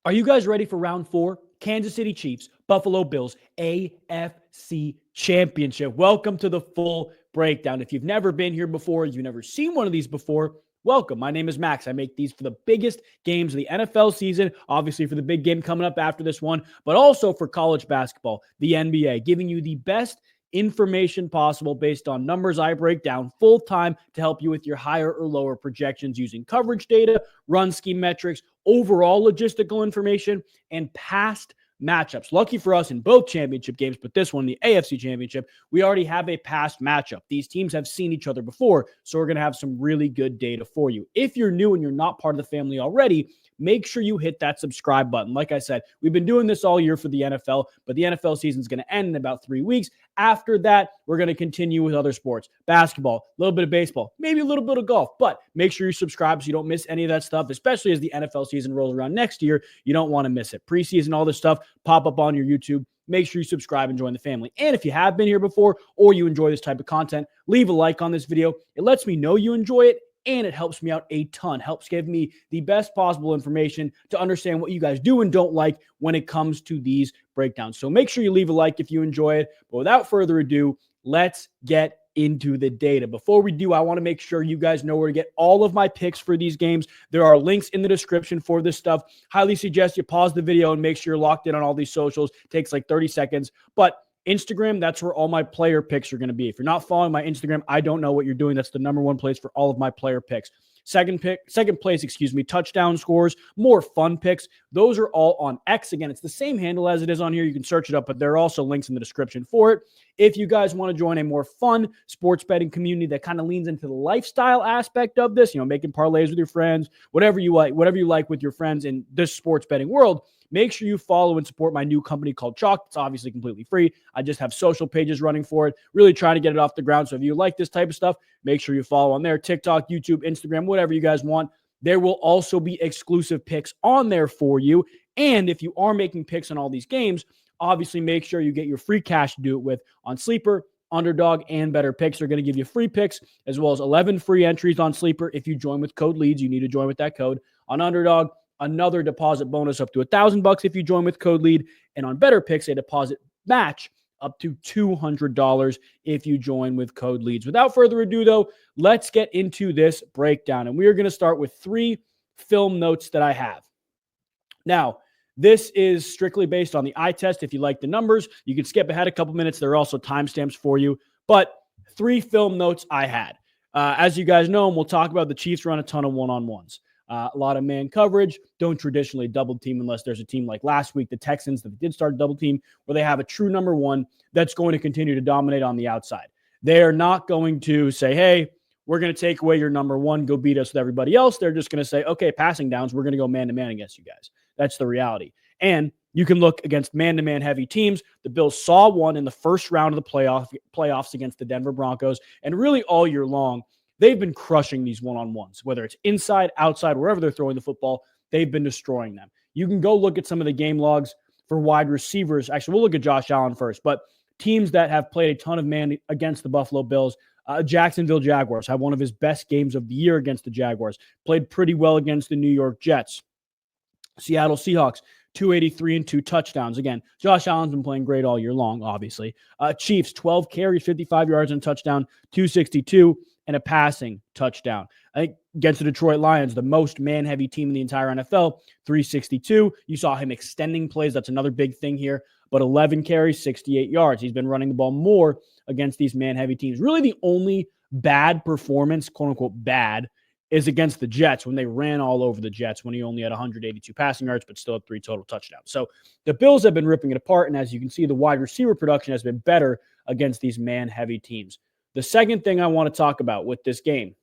Are you guys ready for round 4? Kansas City Chiefs, Buffalo Bills, AFC Championship. Welcome to the full breakdown. If you've never been here before, you've never seen one of these before, welcome. My name is Max. I make these for the biggest games of the NFL season, obviously for the big game coming up after this one, but also for college basketball, the NBA, giving you the best information possible based on numbers I break down full time to help you with your higher or lower projections using coverage data, run scheme metrics, overall logistical information, and past matchups. Lucky for us in both championship games, but this one, the AFC Championship, we already have a past matchup. These teams have seen each other before, so we're going to have some really good data for you. If you're new and you're not part of the family already, make sure you hit that subscribe button. Like I said, we've been doing this all year for the NFL, but the NFL season is going to end in about 3 weeks. After that, we're going to continue with other sports, basketball, a little bit of baseball, maybe a little bit of golf, but make sure you subscribe so you don't miss any of that stuff, especially as the NFL season rolls around next year. You don't want to miss it. Preseason, all this stuff, pop up on your YouTube. Make sure you subscribe and join the family. And if you have been here before or you enjoy this type of content, leave a like on this video. It lets me know you enjoy it, and it helps me out a ton, helps give me the best possible information to understand what you guys do and don't like when it comes to these breakdowns. So make sure you leave a like if you enjoy it. But without further ado, let's get into the data. Before we do, I want to make sure you guys know where to get all of my picks for these games. There are links in the description for this stuff. Highly suggest you pause the video and make sure you're locked in on all these socials. It takes like 30 seconds. But Instagram, that's where all my player picks are going to be. If you're not following my Instagram, I don't know what you're doing. That's the number one place for all of my player picks. Second place, touchdown scores, more fun picks. Those are all on X. Again, it's the same handle as it is on here. You can search it up, but there are also links in the description for it. If you guys want to join a more fun sports betting community that kind of leans into the lifestyle aspect of this, making parlays with your friends, whatever you like with your friends in this sports betting world, make sure you follow and support my new company called Chalk. It's obviously completely free. I just have social pages running for it, really trying to get it off the ground. So if you like this type of stuff, make sure you follow on there, TikTok, YouTube, Instagram, whatever you guys want. There will also be exclusive picks on there for you. And if you are making picks on all these games, obviously make sure you get your free cash to do it with on Sleeper, Underdog, and Better Picks. They're going to give you free picks as well as 11 free entries on Sleeper. If you join with code LEADS, you need to join with that code. On Underdog, another deposit bonus up to $1,000 if you join with code LEAD. And on Better Picks, a deposit match up to $200 if you join with code LEADS. Without further ado, though, let's get into this breakdown. And we are going to start with 3 film notes that I have. Now, this is strictly based on the eye test. If you like the numbers, you can skip ahead a couple minutes. There are also timestamps for you. But 3 film notes I had. As you guys know, and we'll talk about, the Chiefs run a ton of one-on-ones. A lot of man coverage, don't traditionally double team unless there's a team like last week, the Texans, that did start double team, where they have a true number one that's going to continue to dominate on the outside. They are not going to say, hey, we're going to take away your number one, go beat us with everybody else. They're just going to say, okay, passing downs, we're going to go man-to-man against you guys. That's the reality. And you can look against man-to-man heavy teams. The Bills saw one in the first round of the playoffs against the Denver Broncos, and really all year long, they've been crushing these one-on-ones, whether it's inside, outside, wherever they're throwing the football, they've been destroying them. You can go look at some of the game logs for wide receivers. Actually, we'll look at Josh Allen first, but teams that have played a ton of man against the Buffalo Bills, Jacksonville Jaguars had one of his best games of the year against the Jaguars, played pretty well against the New York Jets. Seattle Seahawks, 283 and 2 touchdowns. Again, Josh Allen's been playing great all year long, obviously. Chiefs, 12 carries, 55 yards and touchdown, 262. And a passing touchdown. I think against the Detroit Lions, the most man-heavy team in the entire NFL, 362. You saw him extending plays. That's another big thing here. But 11 carries, 68 yards. He's been running the ball more against these man-heavy teams. Really the only bad performance, quote-unquote bad, is against the Jets when they ran all over the Jets when he only had 182 passing yards but still had 3 total touchdowns. So the Bills have been ripping it apart, and as you can see, the wide receiver production has been better against these man-heavy teams. The second thing I want to talk about with this game,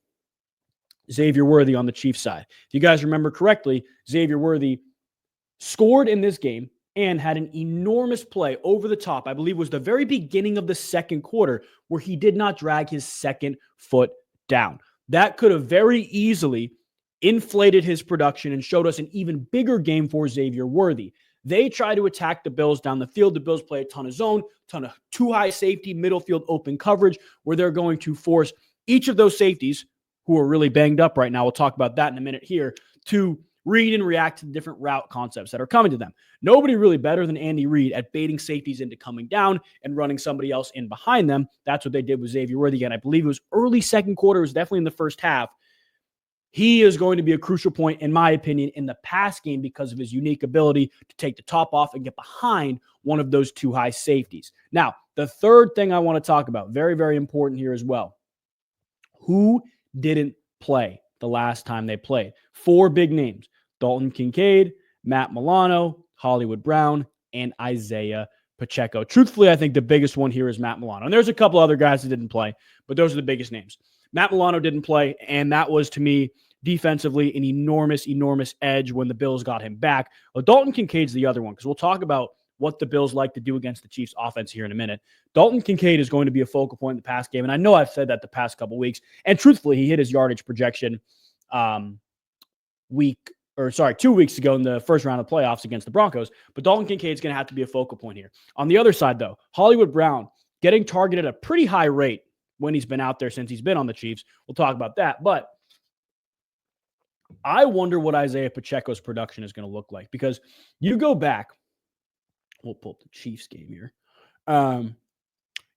Xavier Worthy on the Chiefs side. If you guys remember correctly, Xavier Worthy scored in this game and had an enormous play over the top. I believe it was the very beginning of the second quarter where he did not drag his second foot down. That could have very easily inflated his production and showed us an even bigger game for Xavier Worthy. They try to attack the Bills down the field. The Bills play a ton of zone, ton of too high safety, middle field open coverage, where they're going to force each of those safeties, who are really banged up right now, we'll talk about that in a minute here, to read and react to the different route concepts that are coming to them. Nobody really better than Andy Reid at baiting safeties into coming down and running somebody else in behind them. That's what they did with Xavier Worthy. Again, I believe it was early second quarter. It was definitely in the first half. He is going to be a crucial point, in my opinion, in the pass game because of his unique ability to take the top off and get behind one of those two high safeties. Now, the third thing I want to talk about, very, very important here as well. Who didn't play the last time they played? 4 big names: Dalton Kincaid, Matt Milano, Hollywood Brown, and Isaiah Pacheco. Truthfully, I think the biggest one here is Matt Milano. And there's a couple other guys that didn't play, but those are the biggest names. Matt Milano didn't play, and that was, to me, defensively an enormous, enormous edge when the Bills got him back. Well, Dalton Kincaid's the other one, because we'll talk about what the Bills like to do against the Chiefs offense here in a minute. Dalton Kincaid is going to be a focal point in the pass game, and I know I've said that the past couple weeks, and truthfully, he hit his yardage projection 2 weeks ago in the first round of playoffs against the Broncos, but Dalton Kincaid's going to have to be a focal point here. On the other side, though, Hollywood Brown getting targeted at a pretty high rate when he's been out there since he's been on the Chiefs. We'll talk about that, but I wonder what Isaiah Pacheco's production is going to look like, because you go back, we'll pull up the Chiefs game here.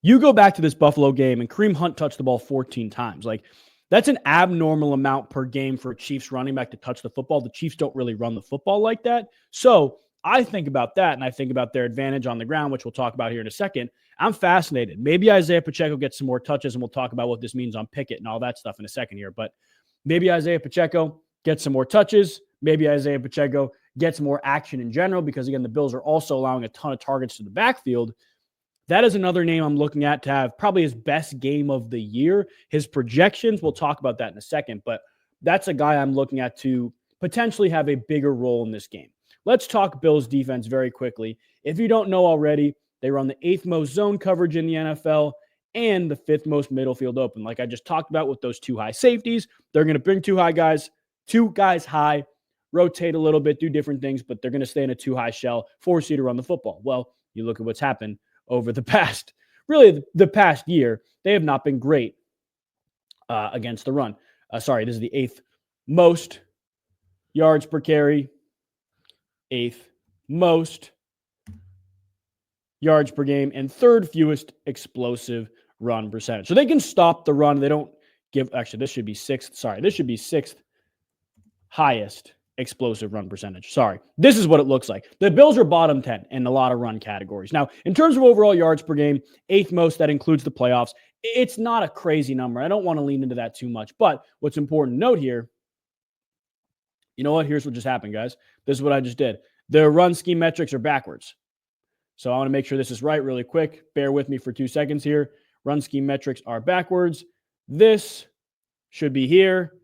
You go back to this Buffalo game and Kareem Hunt touched the ball 14 times. Like, that's an abnormal amount per game for a Chiefs running back to touch the football. The Chiefs don't really run the football like that. So I think about that, and I think about their advantage on the ground, which we'll talk about here in a second. I'm fascinated. Maybe Isaiah Pacheco gets some more touches, and we'll talk about what this means on Pickett and all that stuff in a second here. But maybe Isaiah Pacheco gets some more touches. Maybe Isaiah Pacheco gets more action in general, because, again, the Bills are also allowing a ton of targets to the backfield. That is another name I'm looking at to have probably his best game of the year. His projections, we'll talk about that in a second, but that's a guy I'm looking at to potentially have a bigger role in this game. Let's talk Bills defense very quickly. If you don't know already, they run the 8th most zone coverage in the NFL and the 5th most middle field open. Like I just talked about with those 2 high safeties, they're going to bring 2 guys high, rotate a little bit, do different things, but they're going to stay in a 2 high shell, force you to run the football. Well, you look at what's happened over the past year. They have not been great against the run. This is the 8th most yards per carry, 8th most yards per game, and 3rd fewest explosive run percentage. So they can stop the run. They don't give, actually, this should be 6th. This should be 6th highest explosive run percentage. This is what it looks like. The Bills are bottom 10 in a lot of run categories. Now, in terms of overall yards per game, 8th most, that includes the playoffs. It's not a crazy number. I don't want to lean into that too much, but what's important to note here, you know what? Here's what just happened, guys. This is what I just did. The run scheme metrics are backwards. So I want to make sure this is right really quick. Bear with me for 2 seconds here. Run scheme metrics are backwards. This should be here.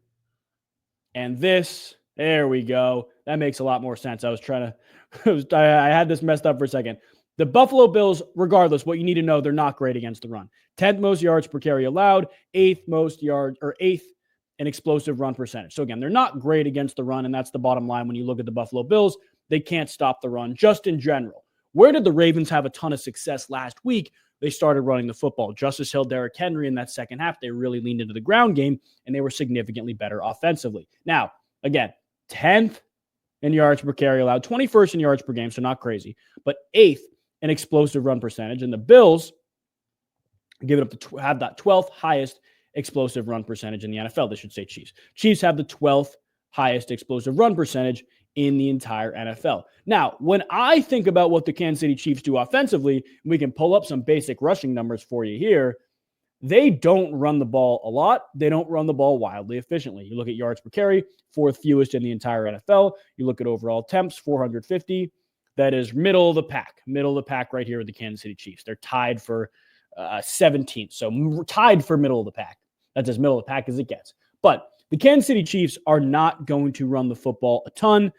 And this, there we go. That makes a lot more sense. I had this messed up for a second. The Buffalo Bills, regardless, what you need to know, they're not great against the run. 10th most yards per carry allowed, 8th most yards, or 8th in explosive run percentage. So again, they're not great against the run, and that's the bottom line when you look at the Buffalo Bills. They can't stop the run, just in general. Where did the Ravens have a ton of success last week? They started running the football. Justice Hill, Derrick Henry in that second half, they really leaned into the ground game, and they were significantly better offensively. Now, again, 10th in yards per carry allowed, 21st in yards per game, so not crazy, but 8th in explosive run percentage. And the Bills give it up to have that 12th highest explosive run percentage in the NFL. They should say Chiefs. Chiefs have the 12th highest explosive run percentage in the entire NFL. Now, when I think about what the Kansas City Chiefs do offensively, we can pull up some basic rushing numbers for you here. They don't run the ball a lot. They don't run the ball wildly efficiently. You look at yards per carry, 4th fewest in the entire NFL. You look at overall attempts, 450. That is middle of the pack right here with the Kansas City Chiefs. They're tied for 17th. So tied for middle of the pack. That's as middle of the pack as it gets. But the Kansas City Chiefs are not going to run the football a ton.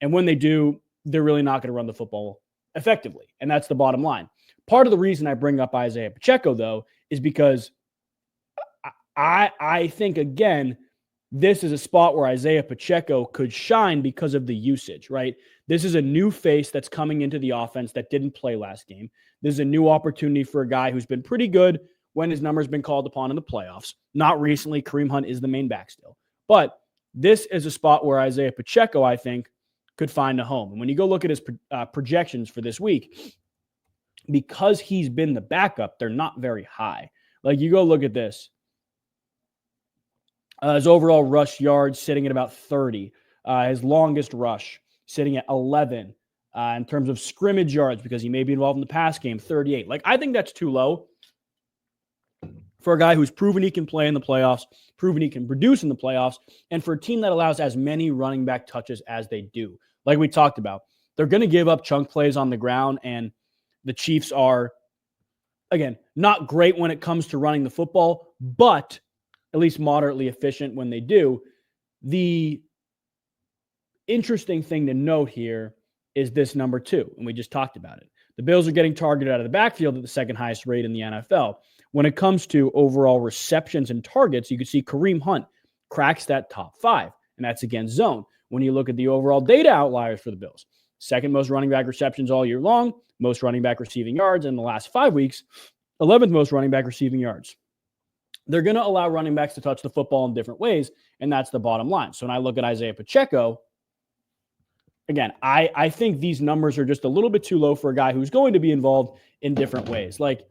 And when they do, they're really not going to run the football effectively. And that's the bottom line. Part of the reason I bring up Isaiah Pacheco, though, is because I think, again, this is a spot where Isaiah Pacheco could shine because of the usage, right? This is a new face that's coming into the offense that didn't play last game. This is a new opportunity for a guy who's been pretty good when his number's been called upon in the playoffs. Not recently. Kareem Hunt is the main back still. But this is a spot where Isaiah Pacheco, I think, could find a home. And when you go look at his projections for this week, because he's been the backup, they're not very high. Like, you go look at this. His overall rush yards sitting at about 30. His longest rush sitting at 11. In terms of scrimmage yards, because he may be involved in the pass game, 38. Like, I think that's too low for a guy who's proven he can play in the playoffs, proven he can produce in the playoffs, and for a team that allows as many running back touches as they do. Like we talked about, they're going to give up chunk plays on the ground, and the Chiefs are, again, not great when it comes to running the football, but at least moderately efficient when they do. The interesting thing to note here is this number 2, and we just talked about it. The Bills are getting targeted out of the backfield at the second highest rate in the NFL. When it comes to overall receptions and targets, you can see Kareem Hunt cracks that top 5, and that's against zone. When you look at the overall data outliers for the Bills, second most running back receptions all year long, most running back receiving yards in the last 5 weeks, 11th most running back receiving yards. They're going to allow running backs to touch the football in different ways, and that's the bottom line. So when I look at Isaiah Pacheco, again, I think these numbers are just a little bit too low for a guy who's going to be involved in different ways. Like,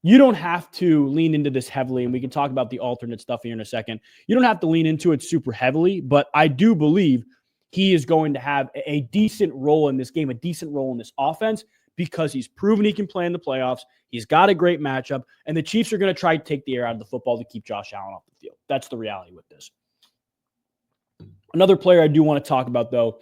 you don't have to lean into this heavily, and we can talk about the alternate stuff here in a second. You don't have to lean into it super heavily, but I do believe he is going to have a decent role in this game, a decent role in this offense, because he's proven he can play in the playoffs. He's got a great matchup, and the Chiefs are going to try to take the air out of the football to keep Josh Allen off the field. That's the reality with this. Another player I do want to talk about, though,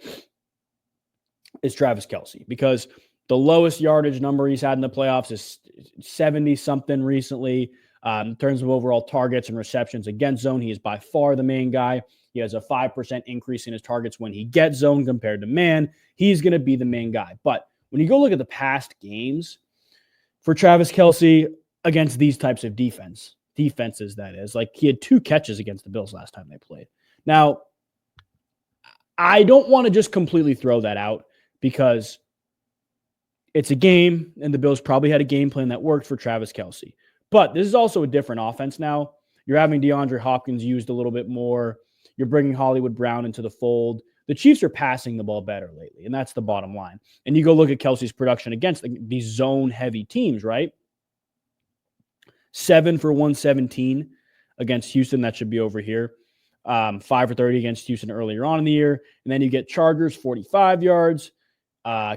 is Travis Kelce, because the lowest yardage number he's had in the playoffs is 70-something recently. In terms of overall targets and receptions against zone, he is by far the main guy. He has a 5% increase in his targets when he gets zone compared to man. He's going to be the main guy. But when you go look at the past games for Travis Kelce against these types of defenses, that is, like, he had 2 catches against the Bills last time they played. Now, I don't want to just completely throw that out, because it's a game, and the Bills probably had a game plan that worked for Travis Kelce. But this is also a different offense now. You're having DeAndre Hopkins used a little bit more. You're bringing Hollywood Brown into the fold. The Chiefs are passing the ball better lately, and that's the bottom line. And you go look at Kelce's production against these zone-heavy teams, right? 7 for 117 against Houston. That should be over here. 5 for 30 against Houston earlier on in the year. And then you get Chargers, 45 yards.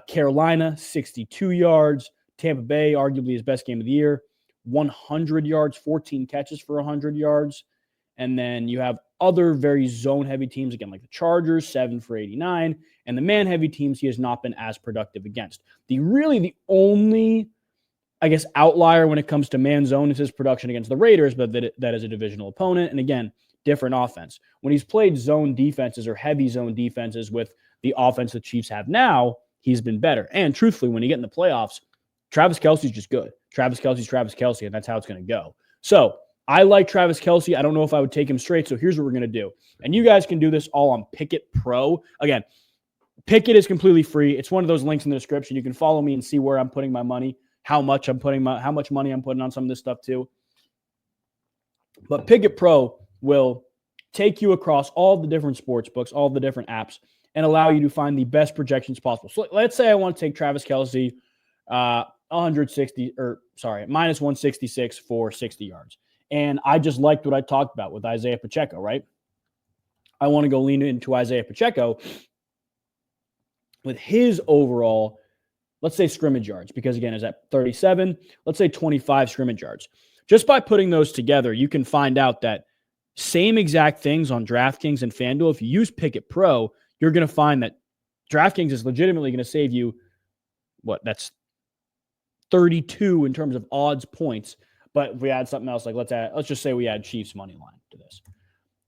Carolina, 62 yards. Tampa Bay, arguably his best game of the year, 100 yards, 14 catches for 100 yards. And then you have other very zone-heavy teams, again, like the Chargers, 7 for 89. And the man-heavy teams he has not been as productive against. The only, I guess, outlier when it comes to man zone is his production against the Raiders, but that is a divisional opponent. And again, different offense. When he's played zone defenses or heavy zone defenses with the offense the Chiefs have now, he's been better. And truthfully, when you get in the playoffs, Travis Kelce's just good. Travis Kelce, and that's how it's going to go. So I like Travis Kelce. I don't know if I would take him straight, so here's what we're going to do. And you guys can do this all on Pickett Pro. Again, Pickett is completely free. It's one of those links in the description. You can follow me and see where I'm putting my money, how much money I'm putting on some of this stuff too. But Pickett Pro will take you across all the different sports books, all the different apps, and allow you to find the best projections possible. So let's say I want to take Travis Kelce minus 166 for 60 yards. And I just liked what I talked about with Isaiah Pacheco, right? I want to go lean into Isaiah Pacheco with his overall, let's say, scrimmage yards, because again, is at 37, let's say 25 scrimmage yards. Just by putting those together, you can find out that same exact things on DraftKings and FanDuel. If you use Pickett Pro, you're going to find that DraftKings is legitimately going to save you, that's 32 in terms of odds points. But if we add something else, like let's just say we add Chiefs money line to this.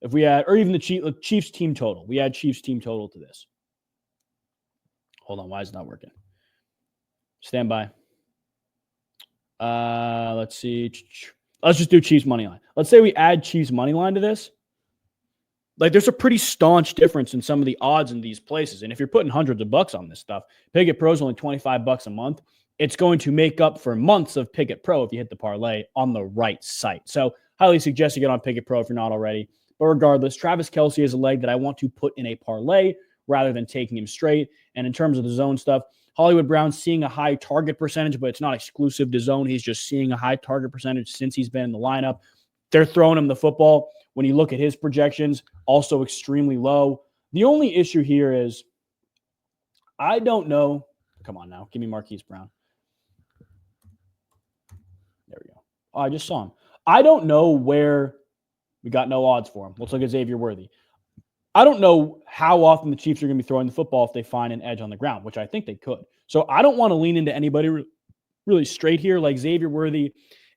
If we add, or even the Chiefs team total, we add Chiefs team total to this. Hold on, why is it not working? Stand by. Let's see. Let's just do Chiefs money line. Let's say we add Chiefs money line to this. Like, there's a pretty staunch difference in some of the odds in these places. And if you're putting hundreds of bucks on this stuff, Pickett Pro is only $25 a month. It's going to make up for months of Pickett Pro if you hit the parlay on the right site. So highly suggest you get on Pickett Pro if you're not already. But regardless, Travis Kelce is a leg that I want to put in a parlay rather than taking him straight. And in terms of the zone stuff, Hollywood Brown's seeing a high target percentage, but it's not exclusive to zone. He's just seeing a high target percentage since he's been in the lineup. They're throwing him the football. When you look at his projections, also extremely low. The only issue here is I don't know. Come on now. Give me Marquise Brown. There we go. Oh, I just saw him. I don't know where we got no odds for him. Let's look at Xavier Worthy. I don't know how often the Chiefs are going to be throwing the football if they find an edge on the ground, which I think they could. So I don't want to lean into anybody really straight here. Like Xavier Worthy,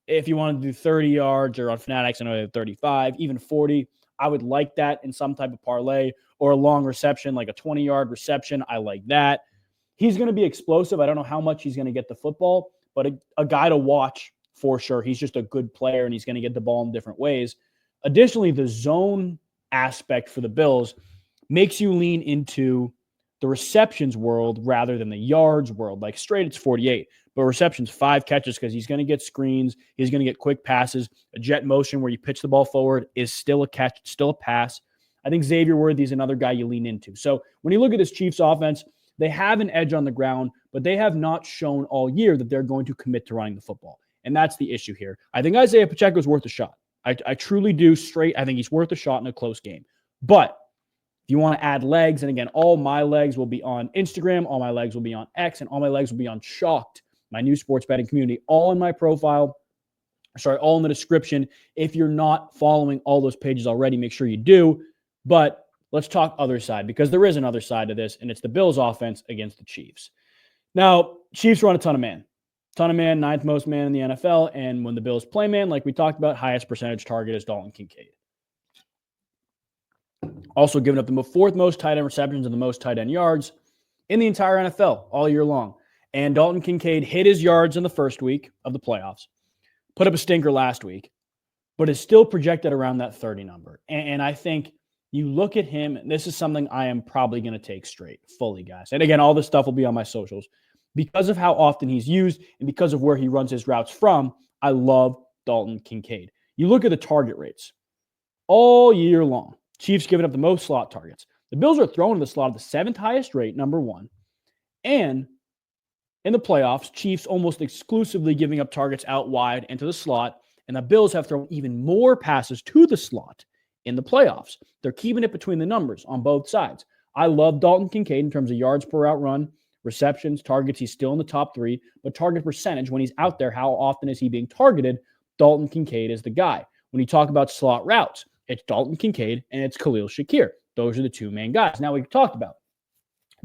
if you want to do 30 yards or on Fanatics, I know they have 35, even 40, I would like that in some type of parlay or a long reception, like a 20-yard reception. I like that. He's going to be explosive. I don't know how much he's going to get the football, but a guy to watch for sure. He's just a good player, and he's going to get the ball in different ways. Additionally, the zone aspect for the Bills makes you lean into the receptions world rather than the yards world. Like straight, it's 48, but receptions, 5 catches because he's going to get screens. He's going to get quick passes. A jet motion where you pitch the ball forward is still a catch, still a pass. I think Xavier Worthy is another guy you lean into. So when you look at this Chiefs offense, they have an edge on the ground, but they have not shown all year that they're going to commit to running the football. And that's the issue here. I think Isaiah Pacheco is worth a shot. I truly do straight. I think he's worth a shot in a close game. But if you want to add legs, and again, all my legs will be on Instagram, all my legs will be on X, and all my legs will be on Chalked, my new sports betting community, all in my profile. All in the description. If you're not following all those pages already, make sure you do. But let's talk other side, because there is another side to this, and it's the Bills offense against the Chiefs. Now, Chiefs run a ton of man. Ninth most man in the NFL. And when the Bills play man, like we talked about, highest percentage target is Dalton Kincaid. Also giving up the 4th most tight end receptions and the most tight end yards in the entire NFL all year long. And Dalton Kincaid hit his yards in the first week of the playoffs, put up a stinker last week, but is still projected around that 30 number. And I think you look at him, and this is something I am probably going to take straight, fully, guys. And again, all this stuff will be on my socials. Because of how often he's used and because of where he runs his routes from, I love Dalton Kincaid. You look at the target rates all year long. Chiefs giving up the most slot targets. The Bills are throwing to the slot at the 7th highest rate, number 1. And in the playoffs, Chiefs almost exclusively giving up targets out wide and to the slot. And the Bills have thrown even more passes to the slot in the playoffs. They're keeping it between the numbers on both sides. I love Dalton Kincaid in terms of yards per route run, receptions, targets. He's still in the top 3, but target percentage, when he's out there, how often is he being targeted? Dalton Kincaid is the guy. When you talk about slot routes, it's Dalton Kincaid and it's Khalil Shakir. Those are the 2 main guys. Now, we've talked about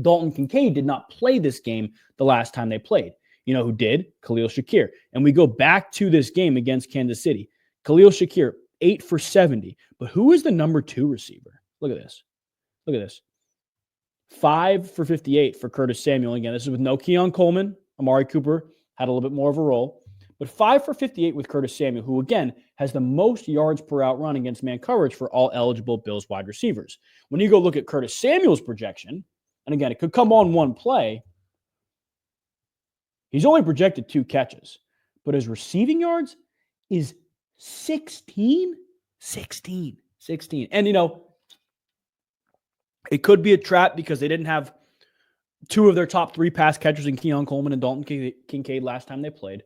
Dalton Kincaid did not play this game the last time they played. You know who did? Khalil Shakir. And we go back to this game against Kansas City. Khalil Shakir, 8 for 70. But who is the number 2 receiver? Look at this. 5 for 58 for Curtis Samuel. Again, this is with no Keon Coleman. Amari Cooper had a little bit more of a role. But 5 for 58 with Curtis Samuel, who, again, has the most yards per out run against man coverage for all eligible Bills wide receivers. When you go look at Curtis Samuel's projection, and again, it could come on one play, he's only projected 2 catches. But his receiving yards is 16. And, it could be a trap because they didn't have 2 of their top 3 pass catchers in Keon Coleman and Dalton Kincaid last time they played.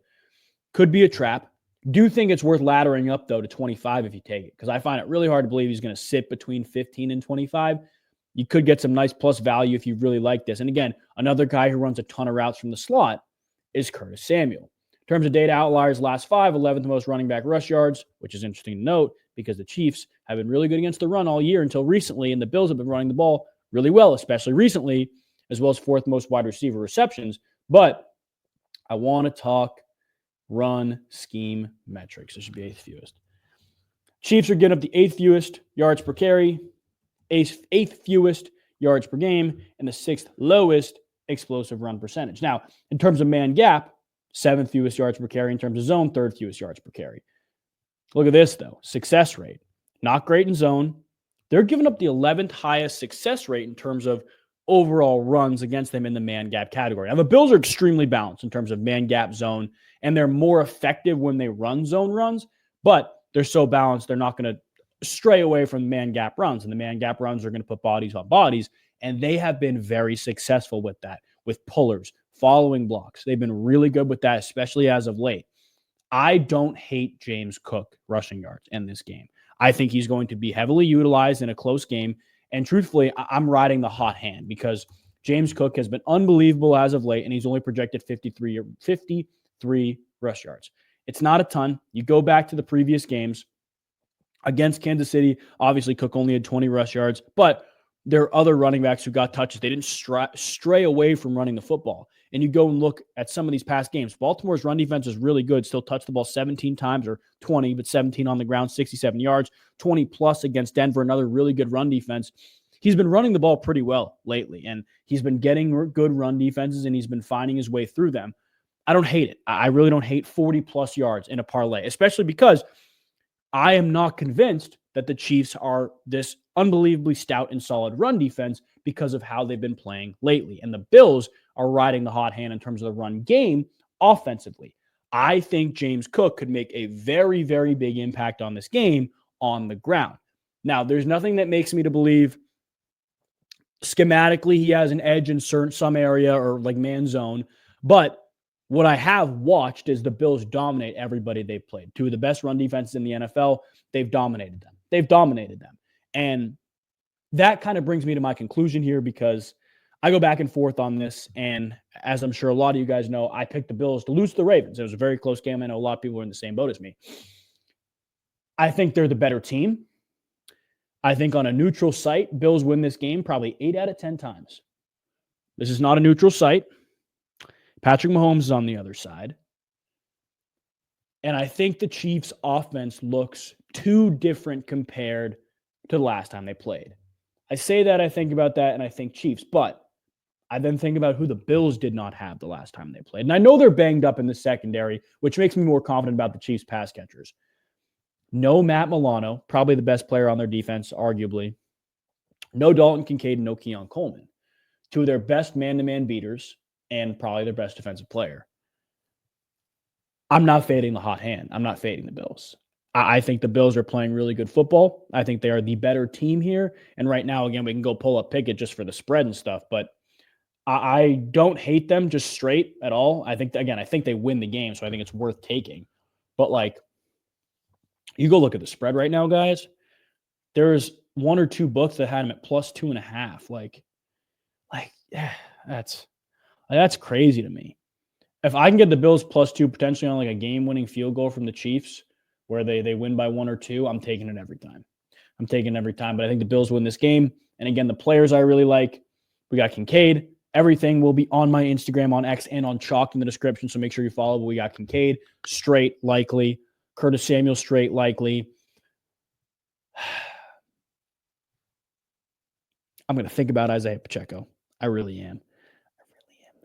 Could be a trap. Do think it's worth laddering up, though, to 25 if you take it, because I find it really hard to believe he's going to sit between 15 and 25. You could get some nice plus value if you really like this. And again, another guy who runs a ton of routes from the slot is Curtis Samuel. In terms of data outliers, last 5, 11th most running back rush yards, which is interesting to note because the Chiefs have been really good against the run all year until recently, and the Bills have been running the ball really well, especially recently, as well as 4th most wide receiver receptions. But I want to talk run scheme metrics. It should be 8th fewest. Chiefs are getting up the 8th fewest yards per carry, 8th fewest yards per game, and the 6th lowest explosive run percentage. Now, in terms of man gap, 7th fewest yards per carry. In terms of zone, 3rd fewest yards per carry. Look at this, though. Success rate. Not great in zone. They're giving up the 11th highest success rate in terms of overall runs against them in the man gap category. Now, the Bills are extremely balanced in terms of man gap zone, and they're more effective when they run zone runs, but they're so balanced, they're not going to stray away from the man gap runs, and the man gap runs are going to put bodies on bodies, and they have been very successful with that, with pullers, following blocks. They've been really good with that, especially as of late. I don't hate James Cook rushing yards in this game. I think he's going to be heavily utilized in a close game, and truthfully, I'm riding the hot hand because James Cook has been unbelievable as of late, and he's only projected 53 rush yards. It's not a ton. You go back to the previous games against Kansas City, obviously Cook only had 20 rush yards, but there are other running backs who got touches. They didn't stray away from running the football. And you go and look at some of these past games. Baltimore's run defense is really good. Still touched the ball 17 times, or 20, but 17 on the ground, 67 yards, 20 plus against Denver, another really good run defense. He's been running the ball pretty well lately, and he's been getting good run defenses, and he's been finding his way through them. I don't hate it. I really don't hate 40-plus yards in a parlay, especially because I am not convinced that the Chiefs are this unbelievably stout and solid run defense because of how they've been playing lately. And the Bills are riding the hot hand in terms of the run game offensively. I think James Cook could make a very, very big impact on this game on the ground. Now, there's nothing that makes me to believe schematically he has an edge in some area or like man zone, but what I have watched is the Bills dominate everybody they've played. Two of the best run defenses in the NFL, they've dominated them. And that kind of brings me to my conclusion here, because I go back and forth on this. And as I'm sure a lot of you guys know, I picked the Bills to lose to the Ravens. It was a very close game. I know a lot of people are in the same boat as me. I think they're the better team. I think on a neutral site, Bills win this game probably 8 out of 10 times. This is not a neutral site. Patrick Mahomes is on the other side. And I think the Chiefs' offense looks too different compared to the last time they played. I say that, I think about that, and I think Chiefs. But I then think about who the Bills did not have the last time they played. And I know they're banged up in the secondary, which makes me more confident about the Chiefs' pass catchers. No Matt Milano, probably the best player on their defense, arguably. No Dalton Kincaid and no Keon Coleman. Two of their best man-to-man beaters and probably their best defensive player. I'm not fading the hot hand. I'm not fading the Bills. I think the Bills are playing really good football. I think they are the better team here. And right now, again, we can go pull up Pickett just for the spread and stuff, but I don't hate them just straight at all. I think they win the game, so I think it's worth taking. But, like, you go look at the spread right now, guys. There's one or two books that had them at plus 2.5. Like, yeah, that's crazy to me. If I can get the Bills plus 2 potentially on like a game-winning field goal from the Chiefs where they win by 1 or 2, I'm taking it every time. But I think the Bills win this game. And again, the players I really like, we got Kincaid. Everything will be on my Instagram, on X, and on Chalk in the description, so make sure you follow. But we got Kincaid, straight, likely. Curtis Samuel, straight, likely. I'm going to think about Isaiah Pacheco. I really am.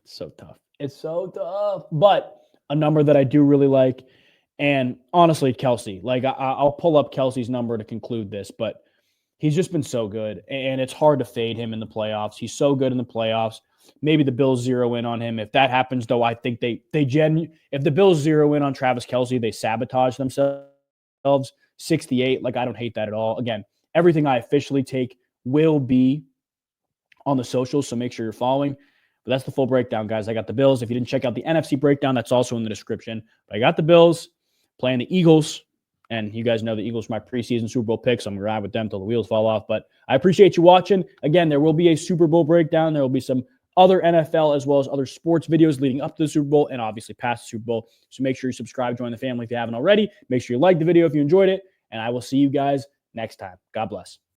It's so tough. But a number that I do really like, and honestly, Kelsey. Like, I'll pull up Kelsey's number to conclude this, but he's just been so good, and it's hard to fade him in the playoffs. He's so good in the playoffs. Maybe the Bills zero in on him. If that happens, though, I think if the Bills zero in on Travis Kelce, they sabotage themselves. 68, like, I don't hate that at all. Again, everything I officially take will be on the socials, so make sure you're following. But that's the full breakdown, guys. I got the Bills. If you didn't check out the NFC breakdown, that's also in the description. But I got the Bills playing the Eagles. And you guys know the Eagles are my preseason Super Bowl picks. So I'm going to ride with them till the wheels fall off. But I appreciate you watching. Again, there will be a Super Bowl breakdown. There will be some other NFL as well as other sports videos leading up to the Super Bowl and obviously past the Super Bowl. So make sure you subscribe, join the family if you haven't already. Make sure you like the video if you enjoyed it. And I will see you guys next time. God bless.